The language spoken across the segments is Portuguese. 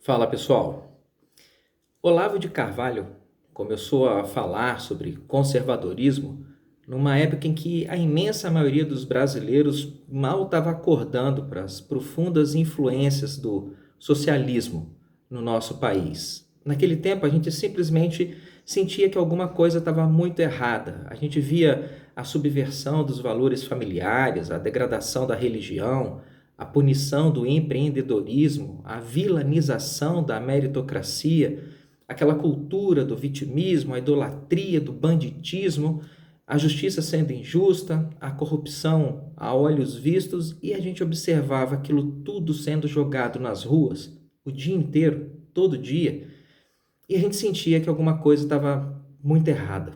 Fala pessoal, Olavo de Carvalho começou a falar sobre conservadorismo numa época em que a imensa maioria dos brasileiros mal estava acordando para as profundas influências do socialismo no nosso país. Naquele tempo a gente simplesmente sentia que alguma coisa estava muito errada. A gente via a subversão dos valores familiares, a degradação da religião, a punição do empreendedorismo, a vilanização da meritocracia, aquela cultura do vitimismo, a idolatria do banditismo, a justiça sendo injusta, a corrupção a olhos vistos, e a gente observava aquilo tudo sendo jogado nas ruas o dia inteiro, todo dia, e a gente sentia que alguma coisa estava muito errada.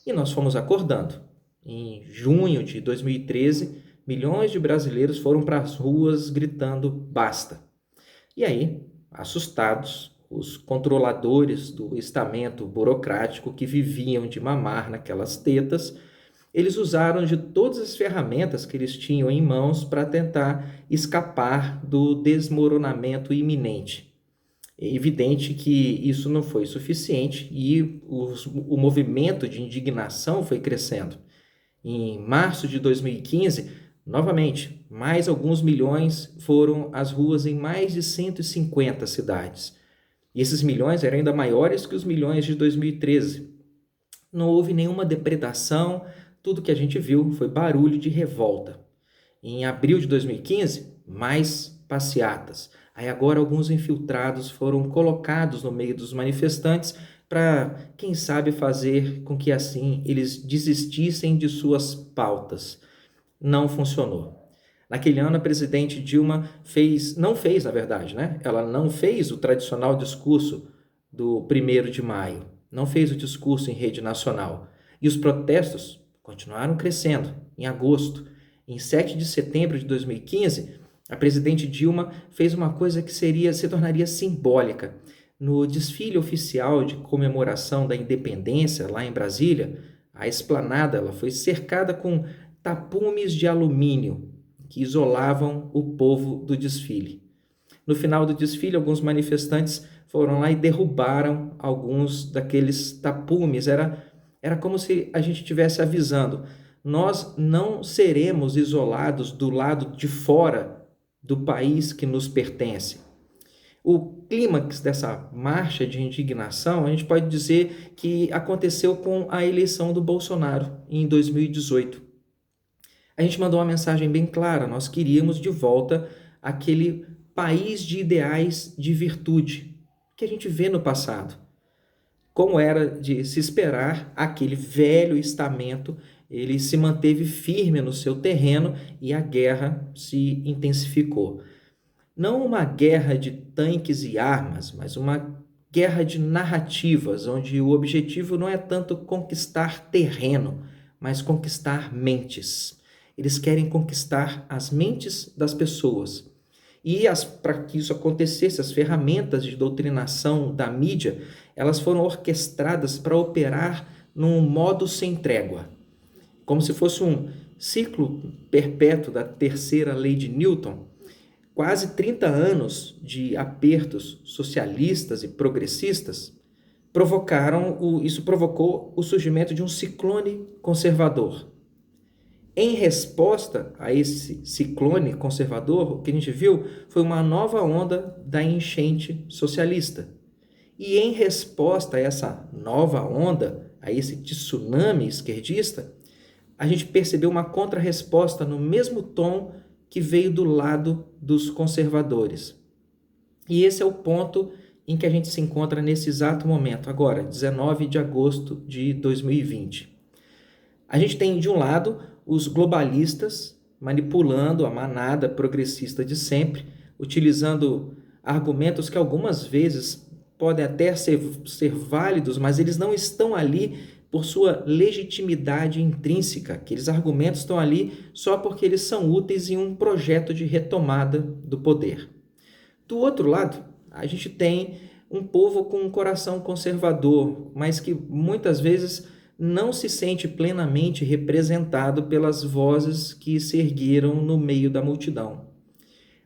E nós fomos acordando. Em junho de 2013, milhões de brasileiros foram para as ruas gritando basta. E aí, assustados, os controladores do estamento burocrático que viviam de mamar naquelas tetas, eles usaram de todas as ferramentas que eles tinham em mãos para tentar escapar do desmoronamento iminente. É evidente que isso não foi suficiente e o movimento de indignação foi crescendo. Em março de 2015, novamente, mais alguns milhões foram às ruas em mais de 150 cidades. E esses milhões eram ainda maiores que os milhões de 2013. Não houve nenhuma depredação, tudo que a gente viu foi barulho de revolta. Em abril de 2015, mais passeatas. Aí agora alguns infiltrados foram colocados no meio dos manifestantes para, quem sabe, fazer com que assim eles desistissem de suas pautas. Não funcionou. Naquele ano, a presidente Dilma não fez, na verdade, né? Ela não fez o tradicional discurso do 1º de maio, não fez o discurso em rede nacional. E os protestos continuaram crescendo. Em agosto, em 7 de setembro de 2015, a presidente Dilma fez uma coisa que se tornaria simbólica. No desfile oficial de comemoração da independência, lá em Brasília, a esplanada ela foi cercada com tapumes de alumínio que isolavam o povo do desfile. No final do desfile, alguns manifestantes foram lá e derrubaram alguns daqueles tapumes. Era como se a gente estivesse avisando: nós não seremos isolados do lado de fora do país que nos pertence. O clímax dessa marcha de indignação, a gente pode dizer que aconteceu com a eleição do Bolsonaro em 2018. A gente mandou uma mensagem bem clara: nós queríamos de volta aquele país de ideais de virtude que a gente vê no passado. Como era de se esperar, aquele velho estamento, ele se manteve firme no seu terreno e a guerra se intensificou. Não uma guerra de tanques e armas, mas uma guerra de narrativas, onde o objetivo não é tanto conquistar terreno, mas conquistar mentes. Eles querem conquistar as mentes das pessoas. E para que isso acontecesse, as ferramentas de doutrinação da mídia, elas foram orquestradas para operar num modo sem trégua, como se fosse um ciclo perpétuo da terceira lei de Newton. Quase 30 anos de apertos socialistas e progressistas isso provocou o surgimento de um ciclone conservador. Em resposta a esse ciclone conservador, o que a gente viu foi uma nova onda da enchente socialista. E em resposta a essa nova onda, a esse tsunami esquerdista, a gente percebeu uma contra-resposta no mesmo tom que veio do lado dos conservadores. E esse é o ponto em que a gente se encontra nesse exato momento, agora, 19 de agosto de 2020. A gente tem, de um lado, os globalistas manipulando a manada progressista de sempre, utilizando argumentos que algumas vezes podem até ser válidos, mas eles não estão ali por sua legitimidade intrínseca. Aqueles argumentos estão ali só porque eles são úteis em um projeto de retomada do poder. Do outro lado, a gente tem um povo com um coração conservador, mas que muitas vezes não se sente plenamente representado pelas vozes que se ergueram no meio da multidão.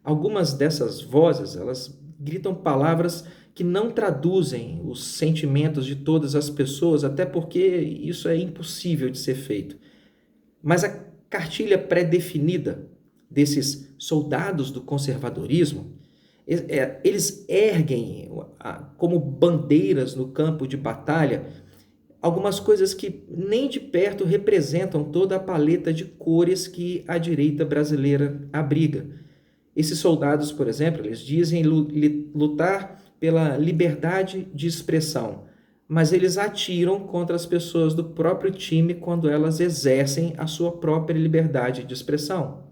Algumas dessas vozes, elas gritam palavras que não traduzem os sentimentos de todas as pessoas, até porque isso é impossível de ser feito. Mas a cartilha pré-definida desses soldados do conservadorismo, eles erguem como bandeiras no campo de batalha algumas coisas que nem de perto representam toda a paleta de cores que a direita brasileira abriga. Esses soldados, por exemplo, eles dizem lutar pela liberdade de expressão, mas eles atiram contra as pessoas do próprio time quando elas exercem a sua própria liberdade de expressão.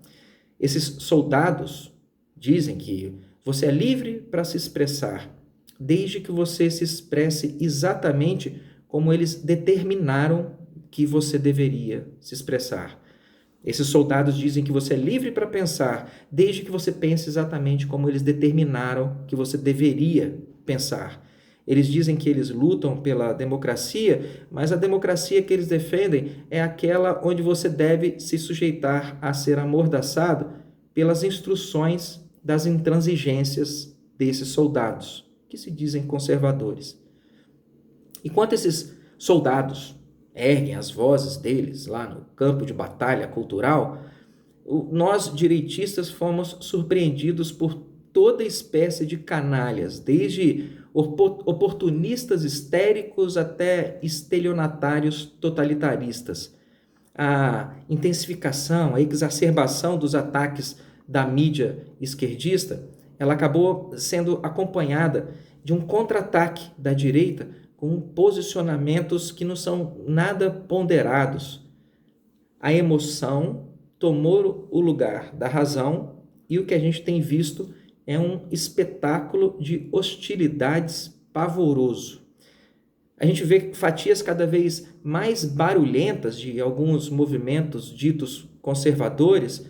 Esses soldados dizem que você é livre para se expressar, desde que você se expresse exatamente como eles determinaram que você deveria se expressar. Esses soldados dizem que você é livre para pensar, desde que você pense exatamente como eles determinaram que você deveria pensar. Eles dizem que eles lutam pela democracia, mas a democracia que eles defendem é aquela onde você deve se sujeitar a ser amordaçado pelas instruções das intransigências desses soldados, que se dizem conservadores. Enquanto esses soldados erguem as vozes deles lá no campo de batalha cultural, nós direitistas fomos surpreendidos por toda espécie de canalhas, desde oportunistas histéricos até estelionatários totalitaristas. A intensificação, a exacerbação dos ataques da mídia esquerdista, ela acabou sendo acompanhada de um contra-ataque da direita com posicionamentos que não são nada ponderados. A emoção tomou o lugar da razão e o que a gente tem visto é um espetáculo de hostilidades pavoroso. A gente vê fatias cada vez mais barulhentas de alguns movimentos ditos conservadores.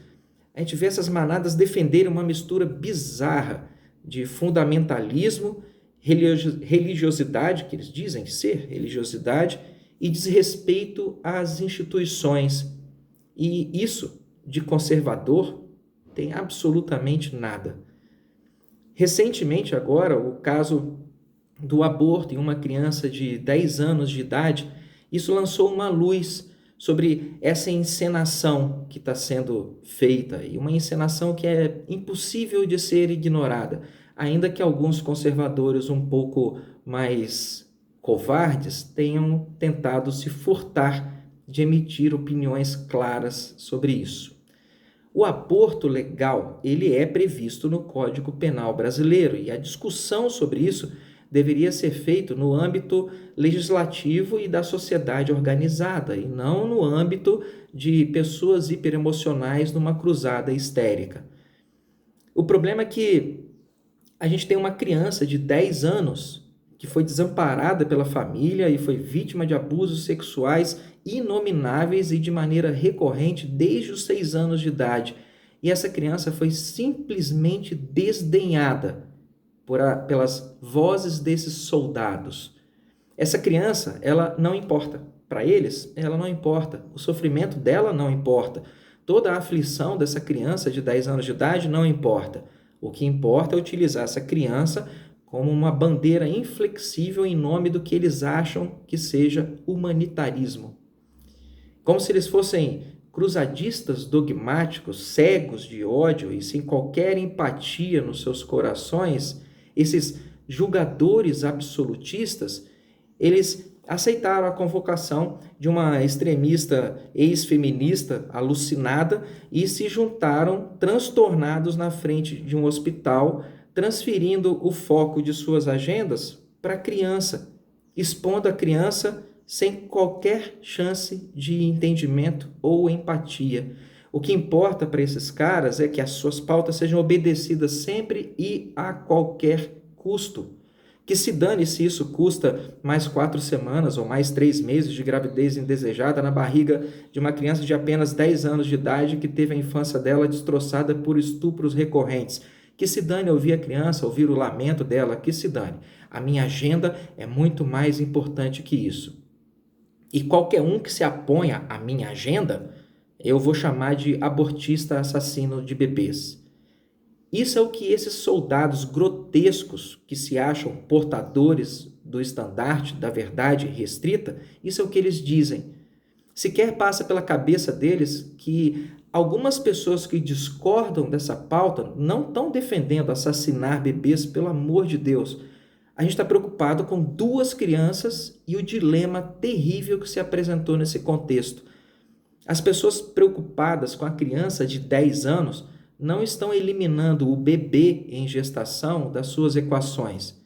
A gente vê essas manadas defenderem uma mistura bizarra de fundamentalismo, religiosidade, que eles dizem ser religiosidade, e desrespeito às instituições. E isso, de conservador, tem absolutamente nada. Recentemente, agora, o caso do aborto em uma criança de 10 anos de idade, isso lançou uma luz sobre essa encenação que está sendo feita, e uma encenação que é impossível de ser ignorada, ainda que alguns conservadores um pouco mais covardes tenham tentado se furtar de emitir opiniões claras sobre isso. O aborto legal, ele é previsto no Código Penal brasileiro e a discussão sobre isso deveria ser feita no âmbito legislativo e da sociedade organizada e não no âmbito de pessoas hiperemocionais numa cruzada histérica. O problema é que a gente tem uma criança de 10 anos que foi desamparada pela família e foi vítima de abusos sexuais inomináveis e de maneira recorrente desde os 6 anos de idade. E essa criança foi simplesmente desdenhada pelas vozes desses soldados. Essa criança, ela não importa. Para eles, ela não importa. O sofrimento dela não importa. Toda a aflição dessa criança de 10 anos de idade não importa. O que importa é utilizar essa criança como uma bandeira inflexível em nome do que eles acham que seja humanitarismo. Como se eles fossem cruzadistas dogmáticos, cegos de ódio e sem qualquer empatia nos seus corações, esses julgadores absolutistas, eles aceitaram a convocação de uma extremista ex-feminista alucinada e se juntaram transtornados na frente de um hospital, transferindo o foco de suas agendas para a criança, expondo a criança sem qualquer chance de entendimento ou empatia. O que importa para esses caras é que as suas pautas sejam obedecidas sempre e a qualquer custo. Que se dane se isso custa mais 4 semanas ou mais 3 meses de gravidez indesejada na barriga de uma criança de apenas 10 anos de idade que teve a infância dela destroçada por estupros recorrentes. Que se dane ouvir a criança, ouvir o lamento dela, que se dane. A minha agenda é muito mais importante que isso. E qualquer um que se aponha à minha agenda, eu vou chamar de abortista assassino de bebês. Isso é o que esses soldados grotescos que se acham portadores do estandarte da verdade restrita, isso é o que eles dizem. Sequer passa pela cabeça deles que algumas pessoas que discordam dessa pauta não estão defendendo assassinar bebês, pelo amor de Deus. A gente está preocupado com 2 crianças e o dilema terrível que se apresentou nesse contexto. As pessoas preocupadas com a criança de 10 anos não estão eliminando o bebê em gestação das suas equações.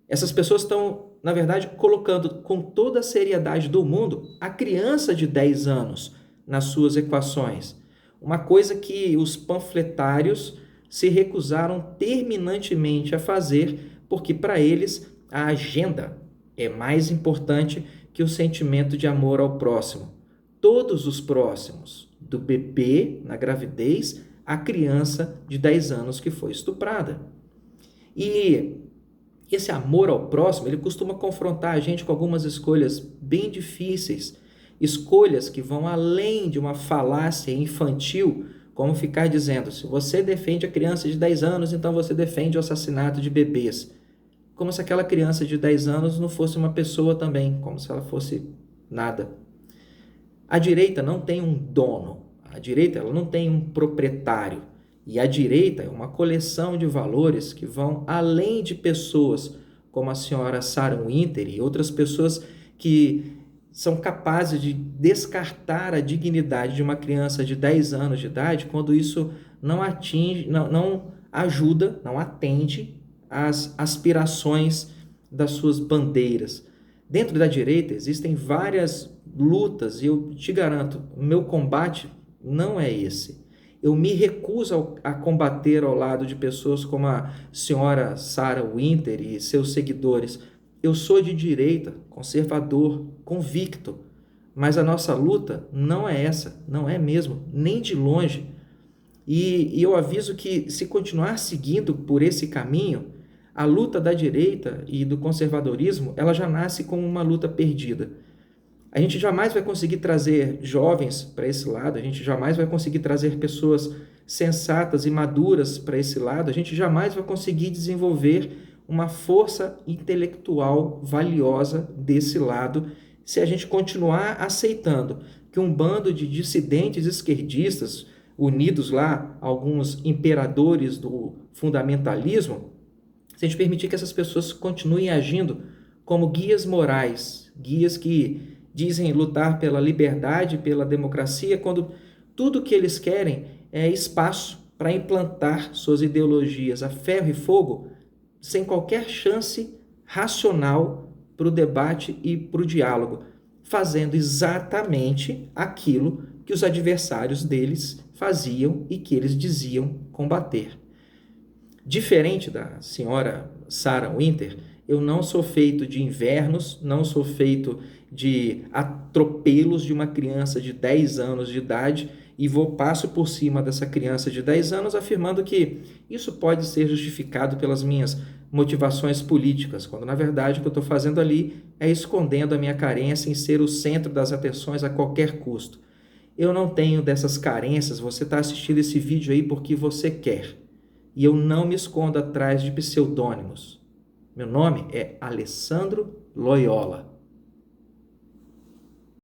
Essas pessoas estão, na verdade, colocando com toda a seriedade do mundo a criança de 10 anos nas suas equações. Uma coisa que os panfletários se recusaram terminantemente a fazer, porque para eles a agenda é mais importante que o sentimento de amor ao próximo. Todos os próximos, do bebê na gravidez à criança de 10 anos que foi estuprada. E esse amor ao próximo, ele costuma confrontar a gente com algumas escolhas bem difíceis, escolhas que vão além de uma falácia infantil, como ficar dizendo, se você defende a criança de 10 anos, então você defende o assassinato de bebês. Como se aquela criança de 10 anos não fosse uma pessoa também, como se ela fosse nada. A direita não tem um dono, a direita ela não tem um proprietário. E a direita é uma coleção de valores que vão além de pessoas como a senhora Sarah Winter e outras pessoas que são capazes de descartar a dignidade de uma criança de 10 anos de idade quando isso não atinge, não ajuda, não atende às aspirações das suas bandeiras. Dentro da direita existem várias lutas e eu te garanto, o meu combate não é esse. Eu me recuso a combater ao lado de pessoas como a senhora Sarah Winter e seus seguidores. Eu sou de direita, conservador, convicto, mas a nossa luta não é essa, não é mesmo, nem de longe. E eu aviso que se continuar seguindo por esse caminho, a luta da direita e do conservadorismo, ela já nasce como uma luta perdida. A gente jamais vai conseguir trazer jovens para esse lado, a gente jamais vai conseguir trazer pessoas sensatas e maduras para esse lado, a gente jamais vai conseguir desenvolver uma força intelectual valiosa desse lado se a gente continuar aceitando que um bando de dissidentes esquerdistas, unidos lá, alguns imperadores do fundamentalismo, se a gente permitir que essas pessoas continuem agindo como guias morais, guias que dizem lutar pela liberdade, pela democracia, quando tudo que eles querem é espaço para implantar suas ideologias a ferro e fogo, sem qualquer chance racional para o debate e para o diálogo, fazendo exatamente aquilo que os adversários deles faziam e que eles diziam combater. Diferente da senhora Sarah Winter, eu não sou feito de invernos, não sou feito de atropelos de uma criança de 10 anos de idade e passo por cima dessa criança de 10 anos afirmando que isso pode ser justificado pelas minhas motivações políticas, quando na verdade o que eu estou fazendo ali é escondendo a minha carência em ser o centro das atenções a qualquer custo. Eu não tenho dessas carências, você está assistindo esse vídeo aí porque você quer. E eu não me escondo atrás de pseudônimos. Meu nome é Alessandro Loyola.